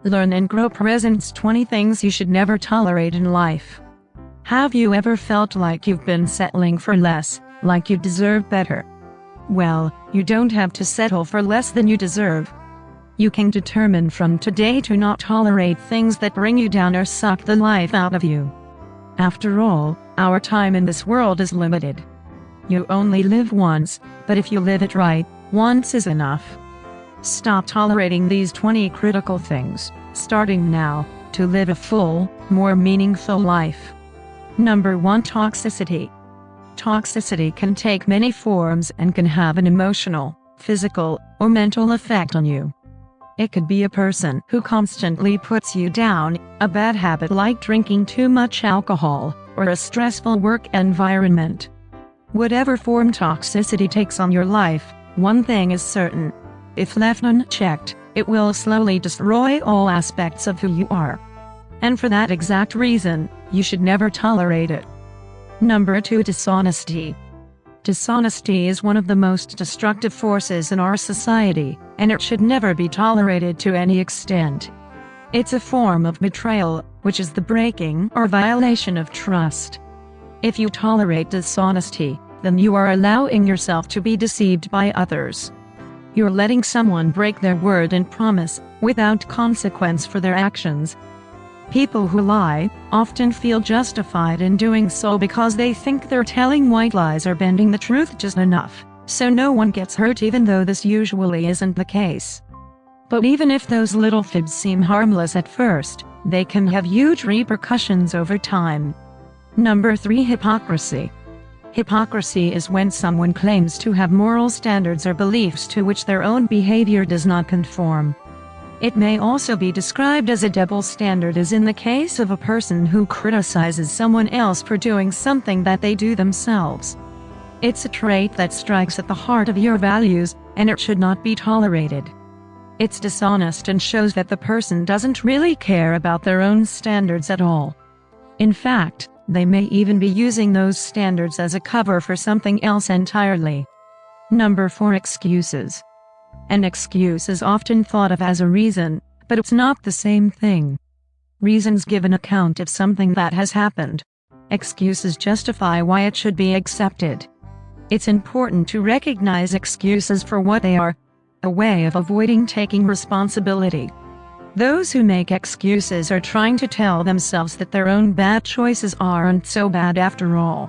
Learn and grow. Presents 20 things you should never tolerate in life. Have you ever felt like you've been settling for less, like you deserve better? Well, you don't have to settle for less than you deserve. You can determine from today to not tolerate things that bring you down or suck the life out of you. After all, our time in this world is limited. You only live once, but if you live it right, once is enough. Stop tolerating these 20 critical things, starting now, to live a full, more meaningful life. Number 1. Toxicity. Toxicity can take many forms and can have an emotional, physical, or mental effect on you. It could be a person who constantly puts you down, a bad habit like drinking too much alcohol, or a stressful work environment. Whatever form toxicity takes on your life, one thing is certain. If left unchecked, it will slowly destroy all aspects of who you are. And for that exact reason, you should never tolerate it. Number 2. Dishonesty. Dishonesty is one of the most destructive forces in our society, and it should never be tolerated to any extent. It's a form of betrayal, which is the breaking or violation of trust. If you tolerate dishonesty, then you are allowing yourself to be deceived by others. You're letting someone break their word and promise, without consequence for their actions. People who lie often feel justified in doing so because they think they're telling white lies or bending the truth just enough, so no one gets hurt, even though this usually isn't the case. But even if those little fibs seem harmless at first, they can have huge repercussions over time. Number 3. Hypocrisy. Hypocrisy is when someone claims to have moral standards or beliefs to which their own behavior does not conform. It may also be described as a double standard, as in the case of a person who criticizes someone else for doing something that they do themselves. It's a trait that strikes at the heart of your values, and it should not be tolerated. It's dishonest and shows that the person doesn't really care about their own standards at all. In fact, they may even be using those standards as a cover for something else entirely. Number 4. Excuses. An excuse is often thought of as a reason, but it's not the same thing. Reasons give an account of something that has happened. Excuses justify why it should be accepted. It's important to recognize excuses for what they are, a way of avoiding taking responsibility. Those who make excuses are trying to tell themselves that their own bad choices aren't so bad after all.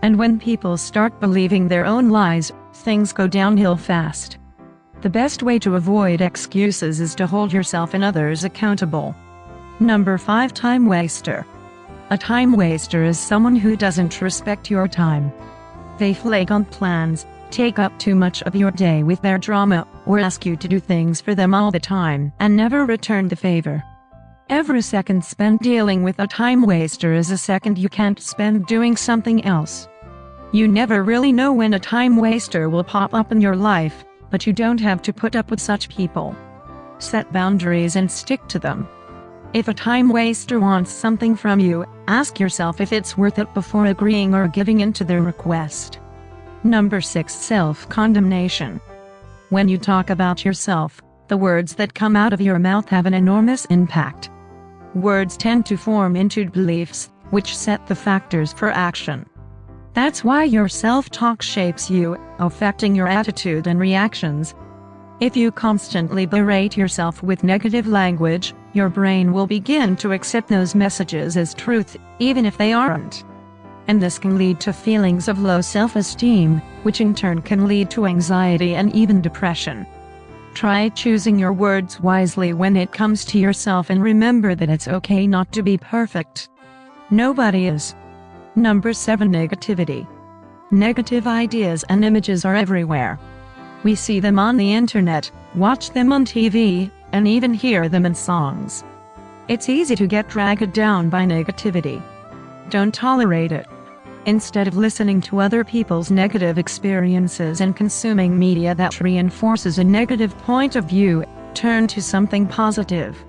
And when people start believing their own lies, things go downhill fast. The best way to avoid excuses is to hold yourself and others accountable. Number 5. Time waster. A time waster is someone who doesn't respect your time. They flake on plans, take up too much of your day with their drama, or ask you to do things for them all the time and never return the favor. Every second spent dealing with a time waster is a second you can't spend doing something else. You never really know when a time waster will pop up in your life, but you don't have to put up with such people. Set boundaries and stick to them. If a time waster wants something from you, ask yourself if it's worth it before agreeing or giving in to their request. Number 6. Self-condemnation. When you talk about yourself, the words that come out of your mouth have an enormous impact. Words tend to form into beliefs, which set the factors for action. That's why your self-talk shapes you, affecting your attitude and reactions. If you constantly berate yourself with negative language, your brain will begin to accept those messages as truth, even if they aren't. And this can lead to feelings of low self-esteem, which in turn can lead to anxiety and even depression. Try choosing your words wisely when it comes to yourself, and remember that it's okay not to be perfect. Nobody is. Number 7. Negativity. Negative ideas and images are everywhere. We see them on the internet, watch them on TV, and even hear them in songs. It's easy to get dragged down by negativity. Don't tolerate it. Instead of listening to other people's negative experiences and consuming media that reinforces a negative point of view, turn to something positive.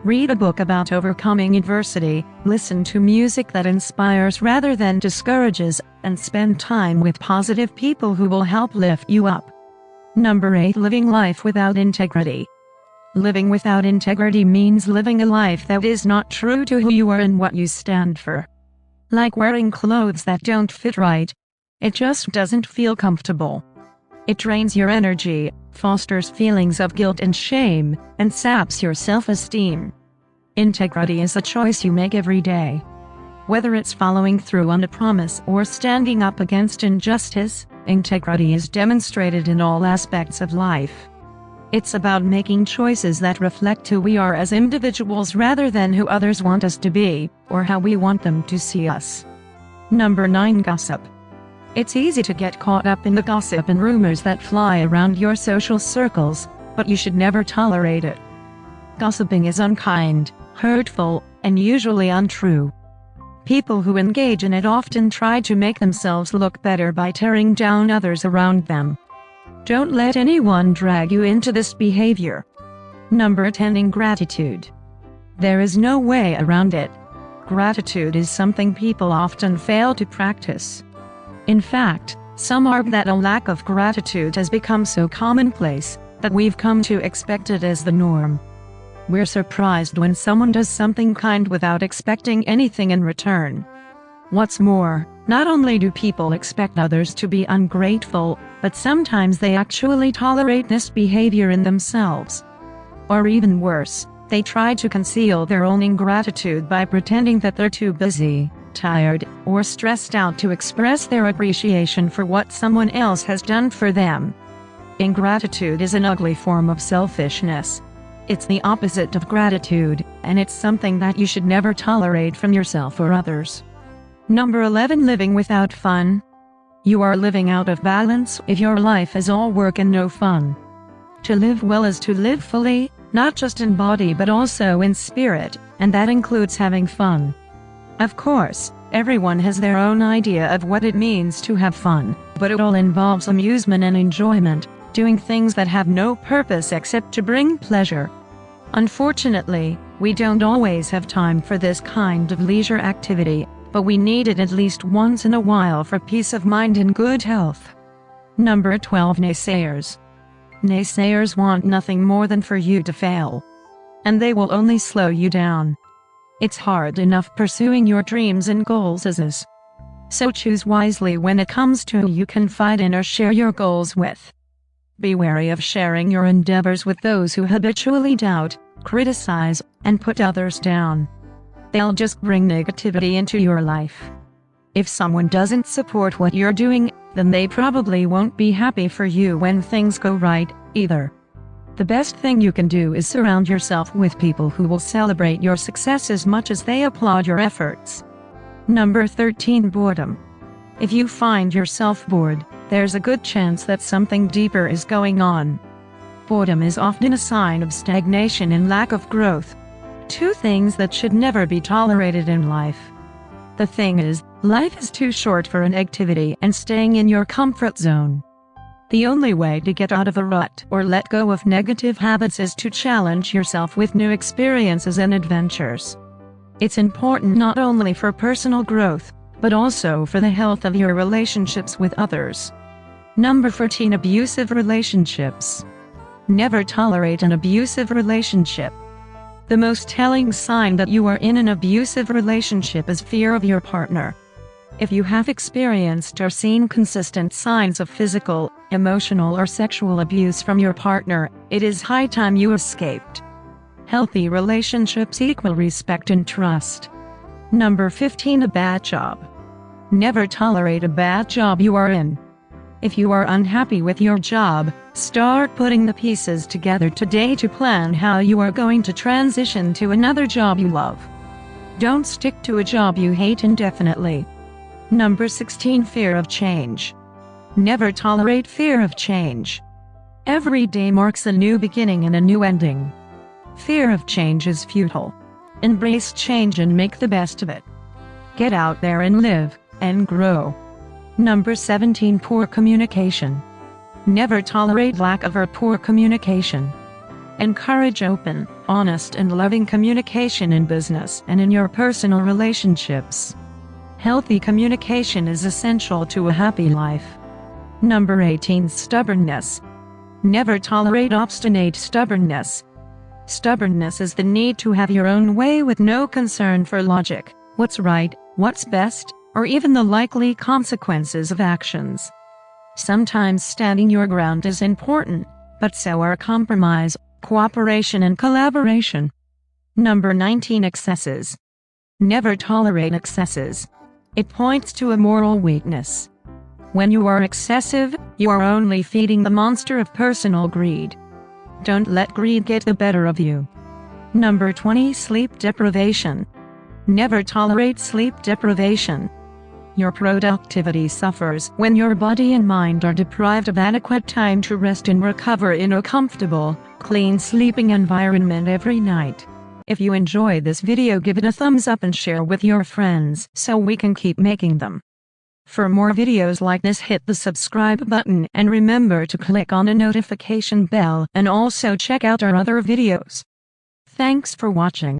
Read a book about overcoming adversity, listen to music that inspires rather than discourages, and spend time with positive people who will help lift you up. Number 8. Living life without integrity. Living without integrity means living a life that is not true to who you are and what you stand for. Like wearing clothes that don't fit right. It just doesn't feel comfortable. It drains your energy, fosters feelings of guilt and shame, and saps your self-esteem. Integrity is a choice you make every day. Whether it's following through on a promise or standing up against injustice, integrity is demonstrated in all aspects of life. It's about making choices that reflect who we are as individuals rather than who others want us to be, or how we want them to see us. Number 9. Gossip. It's easy to get caught up in the gossip and rumors that fly around your social circles, but you should never tolerate it. Gossiping is unkind, hurtful, and usually untrue. People who engage in it often try to make themselves look better by tearing down others around them. Don't let anyone drag you into this behavior. Number 10. Ingratitude. There is no way around it. Gratitude is something people often fail to practice. In fact, some argue that a lack of gratitude has become so commonplace that we've come to expect it as the norm. We're surprised when someone does something kind without expecting anything in return. What's more, not only do people expect others to be ungrateful, but sometimes they actually tolerate this behavior in themselves. Or even worse, they try to conceal their own ingratitude by pretending that they're too busy, tired, or stressed out to express their appreciation for what someone else has done for them. Ingratitude is an ugly form of selfishness. It's the opposite of gratitude, and it's something that you should never tolerate from yourself or others. Number 11. Living without fun. You are living out of balance if your life is all work and no fun. To live well is to live fully, not just in body but also in spirit, and that includes having fun. Of course, everyone has their own idea of what it means to have fun, but it all involves amusement and enjoyment, doing things that have no purpose except to bring pleasure. Unfortunately, we don't always have time for this kind of leisure activity, but we need it at least once in a while for peace of mind and good health. Number 12. Naysayers. Naysayers want nothing more than for you to fail. And they will only slow you down. It's hard enough pursuing your dreams and goals as is. So choose wisely when it comes to who you confide in or share your goals with. Be wary of sharing your endeavors with those who habitually doubt, criticize, and put others down. They'll just bring negativity into your life. If someone doesn't support what you're doing, then they probably won't be happy for you when things go right, either. The best thing you can do is surround yourself with people who will celebrate your success as much as they applaud your efforts. Number 13. Boredom. If you find yourself bored, there's a good chance that something deeper is going on. Boredom is often a sign of stagnation and lack of growth. Two things that should never be tolerated in life. The thing is, life is too short for an activity and staying in your comfort zone. The only way to get out of a rut or let go of negative habits is to challenge yourself with new experiences and adventures. It's important not only for personal growth, but also for the health of your relationships with others. Number 14. Abusive relationships. Never tolerate an abusive relationship. The most telling sign that you are in an abusive relationship is fear of your partner. If you have experienced or seen consistent signs of physical, emotional, or sexual abuse from your partner, it is high time you escaped. Healthy relationships equal respect and trust. Number 15. A bad job. Never tolerate a bad job you are in. If you are unhappy with your job, start putting the pieces together today to plan how you are going to transition to another job you love. Don't stick to a job you hate indefinitely. Number 16. Fear of change. Never tolerate fear of change. Every day marks a new beginning and a new ending. Fear of change is futile. Embrace change and make the best of it. Get out there and live, and grow. Number 17. Poor communication. Never tolerate lack of or poor communication. Encourage open, honest, and loving communication in business and in your personal relationships. Healthy communication is essential to a happy life. Number 18. Stubbornness. Never tolerate obstinate stubbornness. Stubbornness is the need to have your own way with no concern for logic, what's right, what's best, or even the likely consequences of actions. Sometimes standing your ground is important, but so are compromise, cooperation, and collaboration. Number 19. Excesses. Never tolerate excesses. It points to a moral weakness. When you are excessive, you are only feeding the monster of personal greed. Don't let greed get the better of you. Number 20. Sleep deprivation. Never tolerate sleep deprivation. Your productivity suffers when your body and mind are deprived of adequate time to rest and recover in a comfortable, clean sleeping environment every night. If you enjoy this video, give it a thumbs up and share with your friends so we can keep making them. For more videos like this, hit the subscribe button and remember to click on the notification bell and also check out our other videos. Thanks for watching.